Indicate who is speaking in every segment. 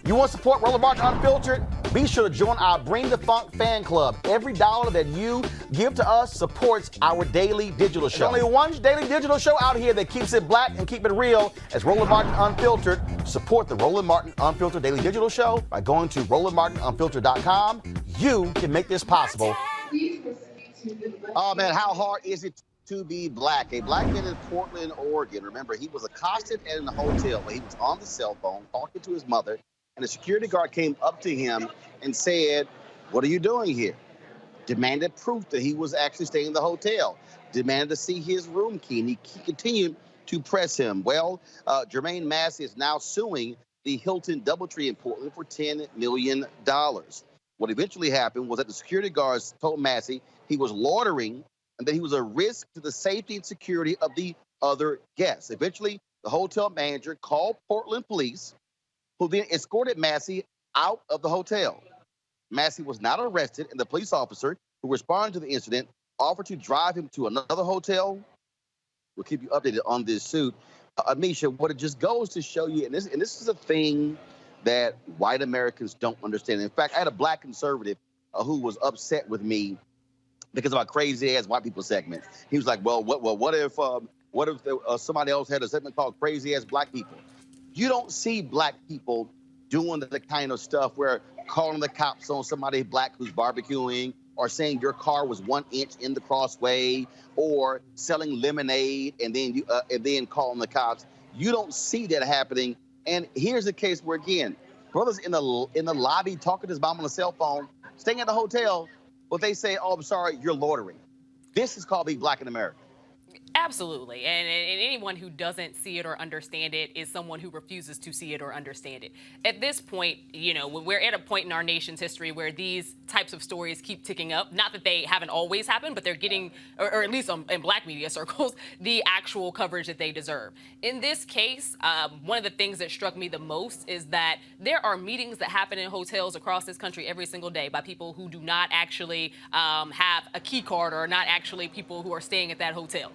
Speaker 1: You want to support Roland Martin Unfiltered? Be sure to join our Bring the Funk fan club. Every dollar that you give to us supports our daily digital show. There's only one daily digital show out here that keeps it black and keep it real. As Roland Martin Unfiltered. Support the Roland Martin Unfiltered daily digital show by going to RolandMartinUnfiltered.com. You can make this possible. Oh man, how hard is it to be black? A black man in Portland, Oregon. Remember, he was accosted in a hotel where he was on the cell phone talking to his mother. And a security guard came up to him and said, "What are you doing here?" Demanded proof that he was actually staying in the hotel. Demanded to see his room key, and he continued to press him. Well, Jermaine Massey is now suing the Hilton DoubleTree in Portland for $10 million. What eventually happened was that the security guards told Massey he was loitering and that he was a risk to the safety and security of the other guests. Eventually, the hotel manager called Portland police, who then escorted Massey out of the hotel. Massey was not arrested, and the police officer who responded to the incident offered to drive him to another hotel. We'll keep you updated on this suit. Amisha, what it just goes to show you, and this is a thing that white Americans don't understand. In fact, I had a black conservative who was upset with me because of our crazy-ass white people segment. He was like, well, what if somebody else had a segment called Crazy-Ass Black People? You don't see black people doing the kind of stuff where calling the cops on somebody black who's barbecuing, or saying your car was 1 inch in the crossway, or selling lemonade and then calling the cops. You don't see that happening. And here's a case where, again, brothers in the lobby talking to his mom on the cell phone, staying at the hotel, but they say, "Oh, I'm sorry, you're loitering." This is called being black in America.
Speaker 2: Absolutely. And anyone who doesn't see it or understand it is someone who refuses to see it or understand it. At this point, you know, we're at a point in our nation's history where these types of stories keep ticking up. Not that they haven't always happened, but they're getting, or at least in black media circles, the actual coverage that they deserve. In this case, one of the things that struck me the most is that there are meetings that happen in hotels across this country every single day by people who do not actually have a key card, or not actually people who are staying at that hotel.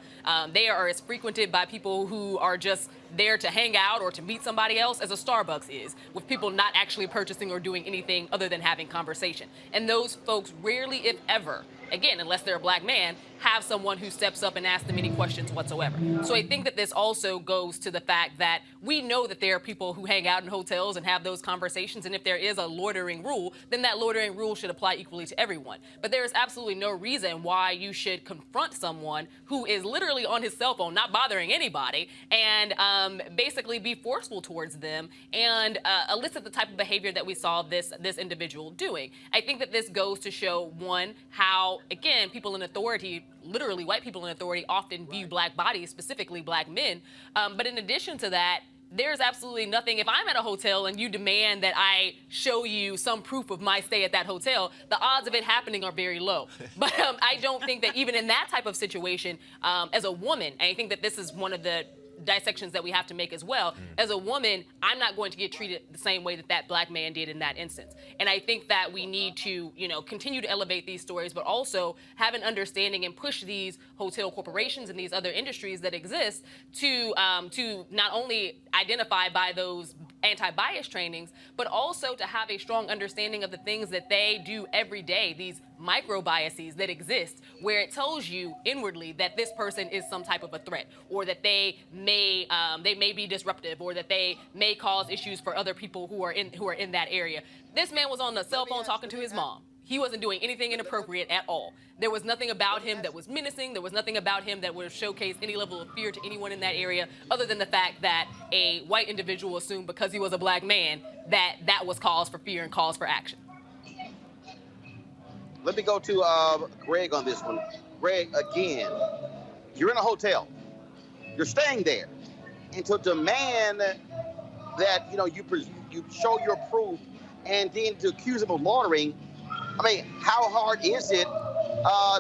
Speaker 2: They are as frequented by people who are just there to hang out or to meet somebody else as a Starbucks is, with people not actually purchasing or doing anything other than having conversation. And those folks rarely, if ever, again, unless they're a black man, have someone who steps up and asks them any questions whatsoever. So I think that this also goes to the fact that we know that there are people who hang out in hotels and have those conversations, and if there is a loitering rule, then that loitering rule should apply equally to everyone. But there is absolutely no reason why you should confront someone who is literally on his cell phone, not bothering anybody, and basically be forceful towards them and elicit the type of behavior that we saw this individual doing. I think that this goes to show, one, how, again, people in authority, literally white people in authority, often view black bodies, specifically black men. But in addition to that, there's absolutely nothing. If I'm at a hotel and you demand that I show you some proof of my stay at that hotel, the odds of it happening are very low. But I don't think that even in that type of situation, as a woman, and I think that this is one of the dissections that we have to make as well. As a woman, I'm not going to get treated the same way that that black man did in that instance. And I think that we need to, you know, continue to elevate these stories, but also have an understanding and push these hotel corporations and these other industries that exist to not only identify by those anti-bias trainings, but also to have a strong understanding of the things that they do every day, these micro biases that exist, where it tells you inwardly that this person is some type of a threat, or that they may be disruptive, or that they may cause issues for other people who are in that area. This man was on the cell phone talking to his mom. He wasn't doing anything inappropriate at all. There was nothing about him that was menacing. There was nothing about him that would have showcased any level of fear to anyone in that area, other than the fact that a white individual assumed because he was a black man that that was cause for fear and cause for action.
Speaker 1: Let me go to Greg on this one. Greg, again, you're in a hotel. You're staying there. And to demand that, you know, you show your proof and then to accuse him of loitering, I mean, how hard is it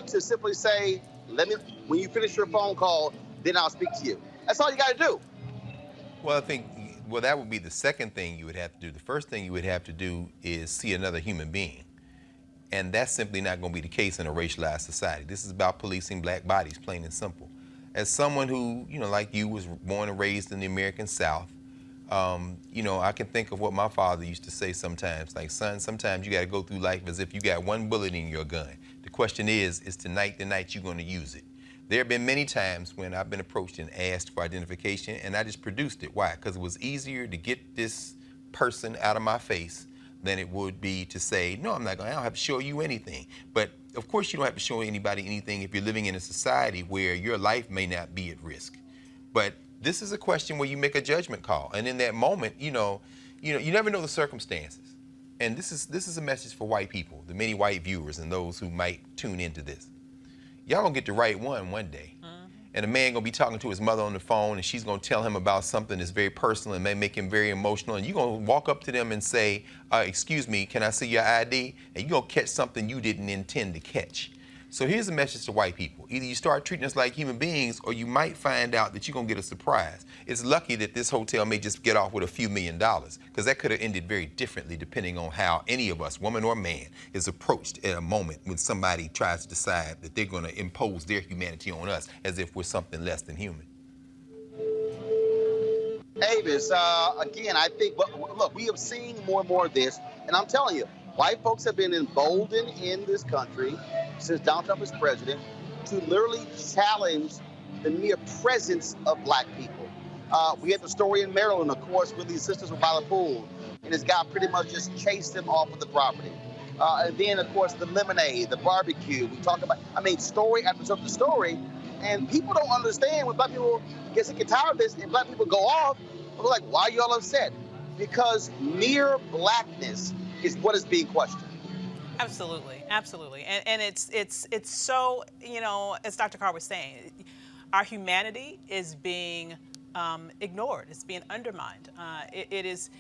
Speaker 1: to simply say, when you finish your phone call, then I'll speak to you? That's all you got to do.
Speaker 3: Well, I think, that would be the second thing you would have to do. The first thing you would have to do is see another human being. And that's simply not going to be the case in a racialized society. This is about policing black bodies, plain and simple. As someone who, you know, like you, was born and raised in the American South, You know, I can think of what my father used to say sometimes, like, son, sometimes you got to go through life as if you got one bullet in your gun. The question is tonight the night you're going to use it? There have been many times when I've been approached and asked for identification, and I just produced it. Why? Because it was easier to get this person out of my face than it would be to say, no, I don't have to show you anything. But of course you don't have to show anybody anything if you're living in a society where your life may not be at risk. But this is a question where you make a judgment call. And in that moment, you never know the circumstances. And this is a message for white people, the many white viewers and those who might tune into this. Y'all gonna get the right one day. And a man gonna be talking to his mother on the phone, and she's gonna tell him about something that's very personal and may make him very emotional, and you're gonna walk up to them and say, excuse me, can I see your ID? And you're gonna catch something you didn't intend to catch. So here's a message to white people. Either you start treating us like human beings, or you might find out that you're gonna get a surprise. It's lucky that this hotel may just get off with a few $1 million, because that could have ended very differently depending on how any of us, woman or man, is approached at a moment when somebody tries to decide that they're gonna impose their humanity on us as if we're something less than human.
Speaker 1: Avis, again, I think, look, we have seen more and more of this, and I'm telling you, white folks have been emboldened in this country since Donald Trump is president to literally challenge the mere presence of black people. We had the story in Maryland, of course, where these sisters were by the pool, and this guy pretty much just chased them off of the property. And then, of course, the lemonade, the barbecue. We talk about, story after story, and people don't understand when black people get sick and tired of this, and black people go off. We're like, why are y'all upset? Because mere blackness is what is being questioned.
Speaker 4: Absolutely, absolutely, and it's so, as Dr. Carr was saying, our humanity is being ignored. It's being undermined. It is,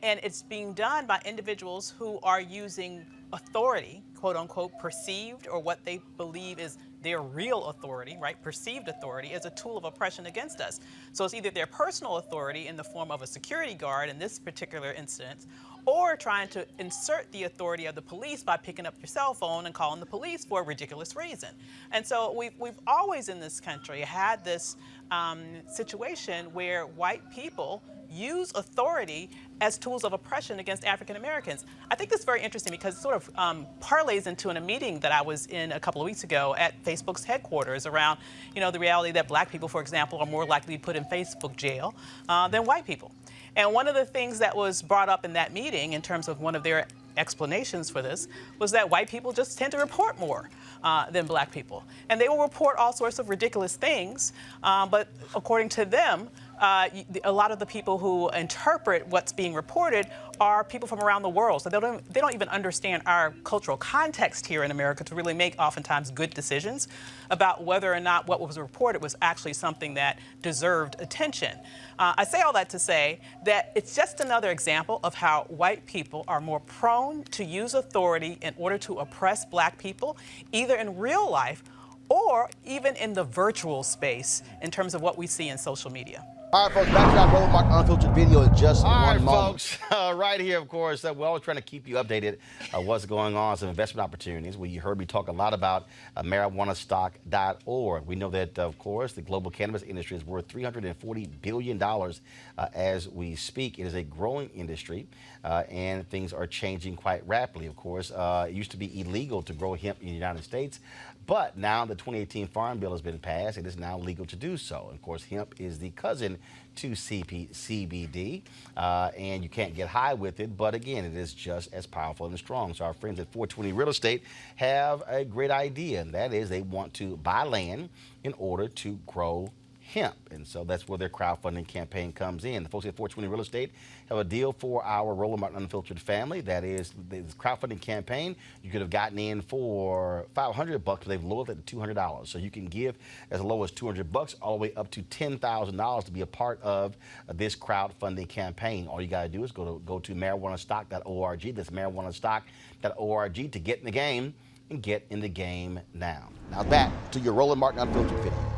Speaker 4: and it's being done by individuals who are using authority, quote unquote, perceived, or what they believe is their real authority, right? Perceived authority, as a tool of oppression against us. So it's either their personal authority in the form of a security guard in this particular instance, or trying to insert the authority of the police by picking up your cell phone and calling the police for a ridiculous reason. And so we've always in this country had this situation where white people use authority as tools of oppression against African Americans. I think it's very interesting because it sort of parlays into a meeting that I was in a couple of weeks ago at Facebook's headquarters around, the reality that black people, for example, are more likely to be put in Facebook jail than white people. And one of the things that was brought up in that meeting in terms of one of their explanations for this was that white people just tend to report more than black people. And they will report all sorts of ridiculous things, but according to them, a lot of the people who interpret what's being reported are people from around the world. So they don't even understand our cultural context here in America to really make oftentimes good decisions about whether or not what was reported was actually something that deserved attention. I say all that to say that it's just another example of how white people are more prone to use authority in order to oppress black people, either in real life or even in the virtual space in terms of what we see in social media.
Speaker 1: All right, folks, back to our Roland Martin Unfiltered video in just one moment.
Speaker 5: Folks, right here, of course, we're always trying to keep you updated what's going on, some investment opportunities. You heard me talk a lot about marijuanastock.org. We know that, of course, the global cannabis industry is worth $340 billion as we speak. It is a growing industry, and things are changing quite rapidly, of course. It used to be illegal to grow hemp in the United States, but now the 2018 Farm Bill has been passed. It is now legal to do so. Of course, hemp is the cousin to CBD, and you can't get high with it, but again, it is just as powerful and strong. So our friends at 420 Real Estate have a great idea, and that is they want to buy land in order to grow hemp. And so that's where their crowdfunding campaign comes in. The folks at 420 Real Estate have a deal for our Roland Martin Unfiltered family. That is the crowdfunding campaign. You could have gotten in for $500, but they've lowered it to $200. So you can give as low as $200 all the way up to $10,000 to be a part of this crowdfunding campaign. All you got to do is go to marijuanastock.org. That's marijuanastock.org to get in the game and get in the game now.
Speaker 1: Now back to your Roland Martin Unfiltered video.